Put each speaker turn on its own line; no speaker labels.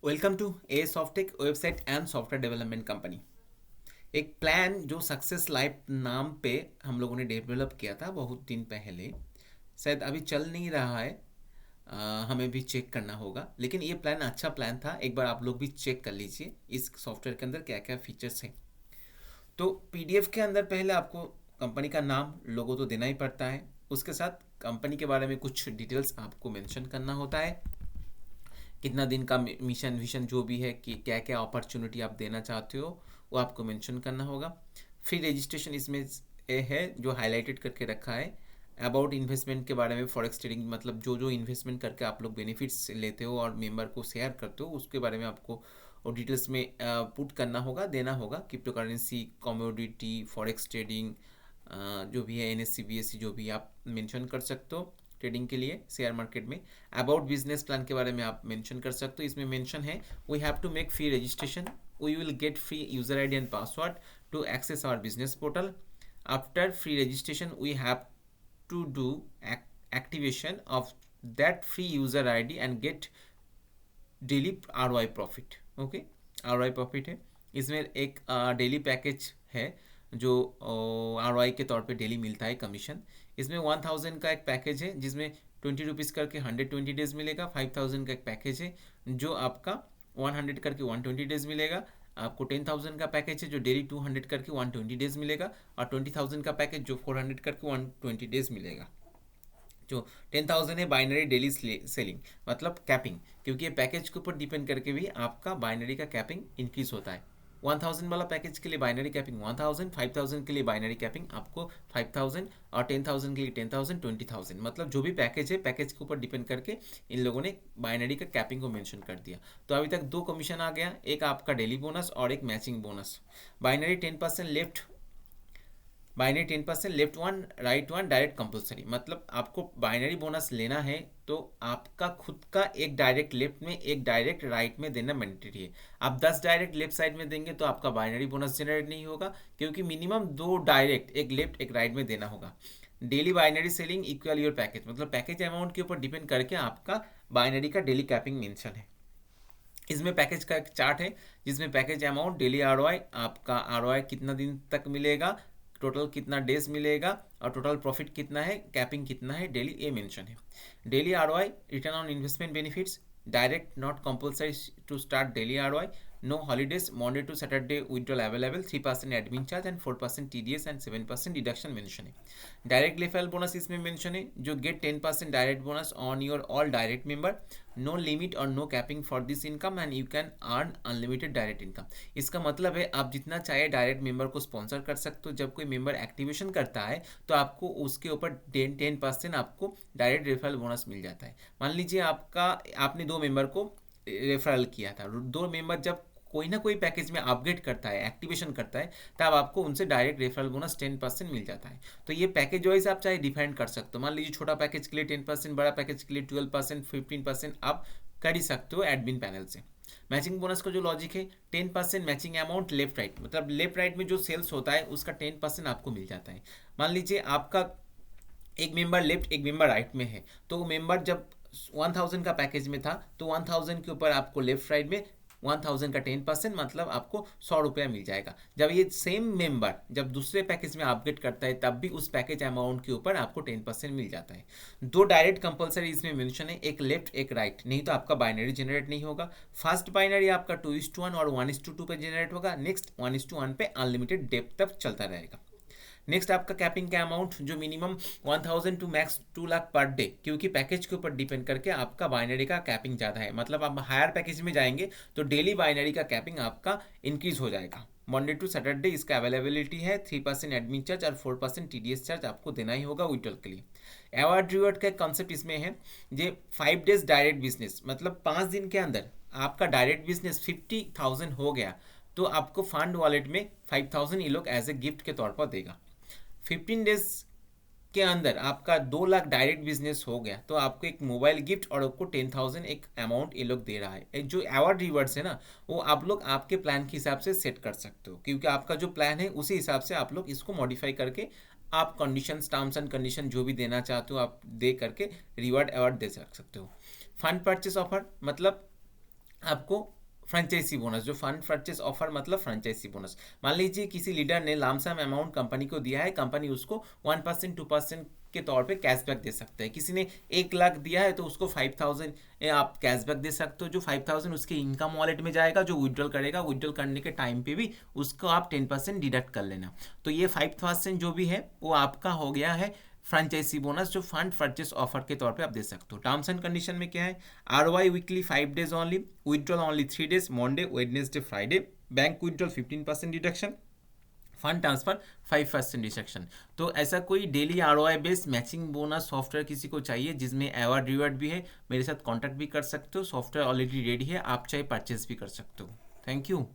Welcome to a Softech website and software development company. एक plan जो success life नाम पे हम लोगों ने डेवलप किया था बहुत दिन पहले, शायद अभी चल नहीं रहा है। हमें भी चेक करना होगा, लेकिन ये प्लान अच्छा प्लान था। एक बार आप लोग भी चेक कर लीजिए इस सॉफ्टवेयर के अंदर क्या क्या फीचर्स हैं। तो पीडीएफ के अंदर पहले आपको कंपनी का नाम लोगो तो देना ही पड़ता है। उसके साथ कंपनी के बारे में कुछ डिटेल्स आपको मेंशन करना होता है। कितना दिन का मिशन विशन जो भी है कि क्या क्या अपॉर्चुनिटी आप देना चाहते हो वो आपको मेंशन करना होगा। फ्री रजिस्ट्रेशन इसमें ये है जो हाईलाइटेड करके रखा है। अबाउट इन्वेस्टमेंट के बारे में फॉरेक्स ट्रेडिंग मतलब जो जो इन्वेस्टमेंट करके आप लोग बेनिफिट्स लेते हो और मेंबर को शेयर करते हो उसके बारे में आपको और डिटेल्स में पुट करना होगा, देना होगा। Crypto currency, commodity, forex trading, जो भी है एनएससी बीएससी जो भी आप मेंशन कर सकते हो ट्रेडिंग के लिए शेयर मार्केट में। अबाउट बिजनेस प्लान के बारे में आप मेंशन कर सकते हो। इसमें मेंशन है we have to make free registration, we will get free user ID and password to access our business portal. After free registration we have to do activation of that free user ID and get daily ROI profit. Okay, ROI profit है। इसमें एक daily package है जो ROI के तौर पे daily मिलता है कमीशन। इसमें 1000 का एक पैकेज है जिसमें 20 रुपीज़ करके 120 डेज मिलेगा। 5000 का एक पैकेज है जो आपका 100 करके 120 डेज मिलेगा। आपको 10,000 का पैकेज है जो डेली 200 करके 120 डेज मिलेगा। और 20,000 का पैकेज जो 400 करके 120 डेज मिलेगा। जो 10,000 है बाइनरी डेली सेलिंग मतलब कैपिंग, क्योंकि ये पैकेज के ऊपर डिपेंड करके भी आपका बाइनरी का कैपिंग इंक्रीज होता है। 1000 वाला पैकेज के लिए बाइनरी कैपिंग 1000, 5000 के लिए बाइनरी कैपिंग आपको 5000 और 10,000 के लिए 10,000, 20,000 मतलब जो भी पैकेज है पैकेज के ऊपर डिपेंड करके इन लोगों ने बाइनरी का कैपिंग को मेंशन कर दिया। तो अभी तक दो कमीशन आ गया, एक आपका डेली बोनस और एक matching bonus. Binary 10% left, binary 10% left one right one direct compulsory मतलब आपको बाइनरी बोनस लेना है तो आपका खुद का एक डायरेक्ट लेफ्ट में एक डायरेक्ट राइट में देना मैंडेटरी है। आप 10 डायरेक्ट लेफ्ट साइड में देंगे तो आपका बाइनरी बोनस जनरेट नहीं होगा, क्योंकि मिनिमम 2 डायरेक्ट एक लेफ्ट एक राइट में देना होगा। Daily binary selling equal your package मतलब पैकेज अमाउंट के ऊपर डिपेंड करके आपका बाइनरी का डेली कैपिंग मेंशन है। इसमें पैकेज का एक चार्ट है जिसमें पैकेज अमाउंट, डेली आरओआई, आपका आरओआई कितना दिन तक मिलेगा, टोटल कितना डेज मिलेगा और टोटल प्रॉफिट कितना है, कैपिंग कितना है, डेली ये मेंशन है। Daily ROI, return on investment benefits, direct not compulsory to start daily ROI, no holidays, Monday to Saturday withdrawal available, 3% admin charge and 4% TDS and 7% deduction mention है। Direct referral bonus इसमें mention है जो get 10% direct bonus on your all direct member, no limit और no capping for this income and you can earn unlimited direct income. इसका मतलब है आप जितना चाहे डायरेक्ट मेंबर को स्पॉन्सर कर सकते हो। जब कोई मेंबर एक्टिवेशन करता है तो आपको उसके ऊपर 10% आपको डायरेक्ट रेफरल बोनस मिल जाता है। मान लीजिए आपने 2 मेंबर को रेफरल किया था, 2 मेंबर जब कोई ना कोई पैकेज में अपग्रेड करता है, एक्टिवेशन करता है, तब आपको उनसे डायरेक्ट रेफरल बोनस 10% मिल जाता है। तो ये पैकेज वाइज आप चाहे डिफाइन कर सकते हो। मान लीजिए छोटा पैकेज के लिए 10%, बड़ा पैकेज के लिए 12%, 15% आप कर ही सकते हो एडमिन पैनल से। मैचिंग बोनस का जो लॉजिक है, 10% मैचिंग अमाउंट लेफ्ट राइट मतलब लेफ्ट राइट में जो सेल्स होता है उसका 10% आपको मिल जाता है। मान लीजिए आपका एक मेंबर लेफ्ट एक मेंबर राइट में है, तो वो मेंबर जब 1000 का पैकेज में था तो 1000 के ऊपर आपको लेफ्ट राइट में 1000 का 10% मतलब आपको 100 रुपया मिल जाएगा। जब ये सेम मेंबर जब दूसरे पैकेज में अपग्रेड करता है तब भी उस पैकेज अमाउंट के ऊपर आपको 10% मिल जाता है। 2 डायरेक्ट कंपलसरी इसमें मेंशन है, एक लेफ्ट एक राइट, नहीं तो आपका बाइनरी जनरेट नहीं होगा। फर्स्ट बाइनरी आपका 2:1 और 1:2 पे जनरेट होगा, नेक्स्ट 1:1 पे अनलिमिटेड डेप्थ तक चलता रहेगा। नेक्स्ट आपका कैपिंग का अमाउंट जो minimum 1000 to max 2 lakh per day, क्योंकि पैकेज के ऊपर डिपेंड करके आपका बाइनरी का कैपिंग ज़्यादा है। मतलब आप हायर पैकेज में जाएंगे तो डेली बाइनरी का कैपिंग आपका इंक्रीज हो जाएगा। मंडे टू सैटरडे इसका अवेलेबिलिटी है, 3% एडमिन चार्ज और 4% टीडीएस चार्ज आपको देना ही होगा विड्रॉल के लिए। अवार्ड रिवॉर्ड का कंसेप्ट इसमें है ये 5 डेज डायरेक्ट बिजनेस मतलब 5 दिन के अंदर आपका डायरेक्ट बिजनेस 50,000 हो गया तो आपको फंड वॉलेट में 5,000 ये लोग एज ए गिफ्ट के तौर पर देगा। 15 डेज के अंदर आपका 2 लाख डायरेक्ट बिजनेस हो गया तो आपको एक मोबाइल गिफ्ट और आपको 10,000 एक अमाउंट ये लोग दे रहा है। जो अवार्ड रिवर्ड्स है ना वो आप लोग आपके प्लान के हिसाब से सेट कर सकते हो, क्योंकि आपका जो प्लान है उसी हिसाब से आप लोग इसको मॉडिफाई करके आप कंडीशन टर्म्स एंड कंडीशन जो भी देना चाहते हो आप दे करके रिवार्ड अवार्ड दे सकते हो। फंड परचेस ऑफर मतलब आपको फ्रेंचाइजी बोनस, जो फंड परचेस ऑफर मतलब फ्रेंचाइजी बोनस। मान लीजिए किसी लीडर ने लामसम अमाउंट कंपनी को दिया है, कंपनी उसको 1% 2% के तौर पे कैशबैक दे सकते हैं। किसी ने 1 लाख दिया है तो उसको 5,000 आप कैशबैक दे सकते हो, जो 5,000 उसके इनकम वॉलेट में जाएगा, जो विड्रॉल करेगा, विड्रॉल करने के टाइम पे भी उसको आप 10% डिडक्ट कर लेना। तो ये 5,000 जो भी है वो आपका हो गया है फ्रेंचाइजी बोनस, जो फंड परचेस ऑफर के तौर पे आप दे सकते हो। टर्म्स एंड कंडीशन में क्या है, ROI weekly 5 days only, withdrawal only 3 days, Monday Wednesday Friday, bank withdrawal 15% deduction, fund transfer 5% deduction. तो ऐसा कोई daily ROI based matching bonus software किसी को चाहिए जिसमें अवार्ड रिवार्ड भी है, मेरे साथ कॉन्टैक्ट भी कर सकते हो। सॉफ्टवेयर ऑलरेडी रेडी है, आप चाहे परचेज भी कर सकते हो। Thank you.